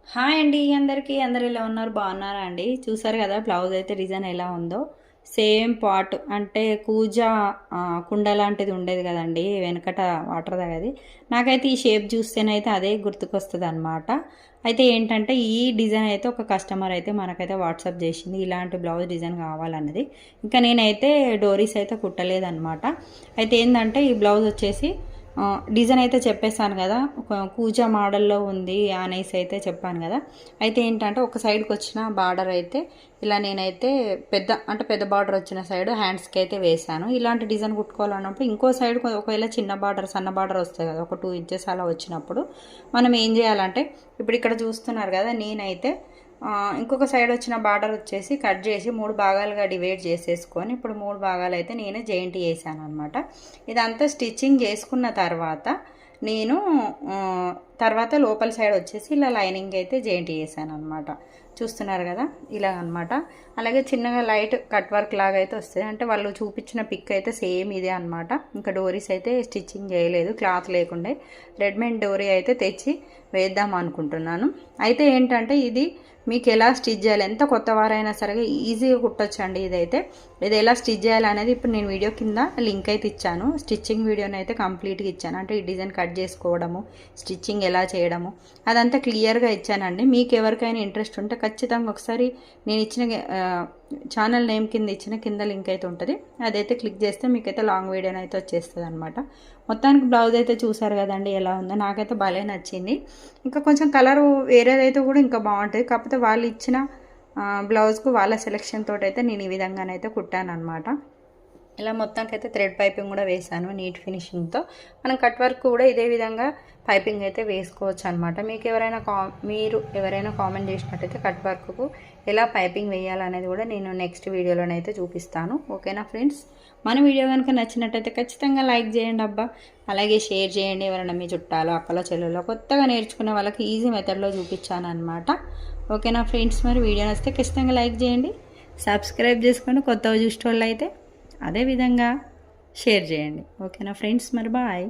hi అండి అందరికీ అందరు ఎలా ఉన్నారు బాగున్నారా అండి చూసారు కదా బ్లౌజ్ అయితే డిజైన్ ఎలా ఉందో సేమ్ పాట్ అంటే కూజా కుండ లాంటిది ఉండేది కదండి వెనకట వాటర్ తాగేది నాకైతే ఈ షేప్ చూస్తేనైతే అదే గుర్తుకొస్తుంది అనమాట అయితే ఏంటంటే ఈ డిజైన్ అయితే ఒక కస్టమర్ అయితే మనకైతే వాట్సాప్ చేసింది ఇలాంటి బ్లౌజ్ డిజైన్ కావాలన్నది ఇంకా నేనైతే డోరీస్ అయితే కుట్టలేదన్నమాట అయితే ఏంటంటే ఈ బ్లౌజ్ వచ్చేసి డిజైన్ అయితే చెప్పేసాను కదా ఒక కూజా మోడల్లో ఉంది అనేసి అయితే చెప్పాను కదా అయితే ఏంటంటే ఒక సైడ్కి వచ్చిన బార్డర్ అయితే ఇలా నేనైతే పెద్ద బార్డర్ వచ్చిన సైడ్ హ్యాండ్స్కి అయితే వేసాను ఇలాంటి డిజైన్ కుట్టుకోవాలన్నప్పుడు ఇంకో సైడ్ ఒకవేళ చిన్న బార్డర్ సన్న బార్డర్ వస్తుంది కదా ఒక 2 ఇంచెస్ అలా వచ్చినప్పుడు మనం ఏం చేయాలంటే ఇప్పుడు ఇక్కడ చూస్తున్నారు కదా నేనైతే ఇంకొక సైడ్ వచ్చిన బార్డర్ వచ్చేసి కట్ చేసి 3 భాగాలుగా డివైడ్ చేసేసుకొని ఇప్పుడు 3 భాగాలు అయితే నేనే జాయింట్ చేశాను అనమాట ఇదంతా స్టిచ్చింగ్ చేసుకున్న తర్వాత నేను తర్వాత లోపల సైడ్ వచ్చేసి ఇలా లైనింగ్ అయితే జాయింట్ చేశాను అనమాట చూస్తున్నారు కదా ఇలా అనమాట అలాగే చిన్నగా లైట్ కట్ వర్క్ లాగా అయితే వస్తుంది అంటే వాళ్ళు చూపించిన పిక్ అయితే సేమ్ ఇదే అనమాట ఇంకా డోరీస్ అయితే స్టిచ్చింగ్ చేయలేదు క్లాత్ లేకుండే రెడీమేడ్ డోరీ అయితే తెచ్చి వేద్దాం అనుకుంటున్నాను అయితే ఏంటంటే ఇది మీకు ఎలా స్టిచ్ చేయాలి ఎంత కొత్త వారైనా సరే ఈజీగా కుట్టొచ్చండి ఇది ఎలా స్టిచ్ చేయాలనేది ఇప్పుడు నేను వీడియో కింద లింక్ అయితే ఇచ్చాను స్టిచ్చింగ్ వీడియోని అయితే కంప్లీట్గా ఇచ్చాను అంటే ఈ డిజైన్ కట్ చేసుకోవడము స్టిచ్చింగ్ ఎలా చేయడము అదంతా క్లియర్గా ఇచ్చానండి మీకు ఎవరికైనా ఇంట్రెస్ట్ ఉంటే ఖచ్చితంగా ఒకసారి నేను ఇచ్చిన ఛానల్ నేమ్ కింద లింక్ అయితే ఉంటుంది అదైతే క్లిక్ చేస్తే మీకైతే లాంగ్ వీడియోని అయితే వచ్చేస్తుంది అనమాట మొత్తానికి బ్లౌజ్ అయితే చూసారు కదండి ఎలా ఉందో నాకైతే భలే నచ్చింది ఇంకా కొంచెం కలర్ వేరేదైతే కూడా ఇంకా బాగుంటుంది కాకపోతే వాళ్ళు ఇచ్చిన బ్లౌజ్కు వాళ్ళ సెలెక్షన్ తోటి అయితే నేను ఈ విధంగానైతే కుట్టాను అనమాట ఇలా మొత్తానికి అయితే థ్రెడ్ పైపింగ్ కూడా వేసాను నీట్ ఫినిషింగ్తో మనం కట్ వర్క్ కూడా ఇదే విధంగా పైపింగ్ అయితే వేసుకోవచ్చు అనమాట మీరు ఎవరైనా కామెంట్ చేసినట్టయితే కట్ వర్క్కు ఎలా పైపింగ్ వేయాలనేది కూడా నేను నెక్స్ట్ వీడియోలోనైతే చూపిస్తాను ఓకేనా ఫ్రెండ్స్ మన వీడియో కనుక నచ్చినట్టయితే ఖచ్చితంగా లైక్ చేయండి అబ్బా అలాగే షేర్ చేయండి ఎవరైనా మీ చుట్టాలు అక్కలో చెల్లెల్లో కొత్తగా నేర్చుకునే వాళ్ళకి ఈజీ మెథడ్లో చూపించాను అనమాట ఓకేనా ఫ్రెండ్స్ మరి వీడియో నచ్చితే ఖచ్చితంగా లైక్ చేయండి సబ్స్క్రైబ్ చేసుకోండి కొత్తగా చూసేవాళ్ళు అయితే అదేవిధంగా షేర్ చేయండి ఓకేనా ఫ్రెండ్స్ మరి బాయ్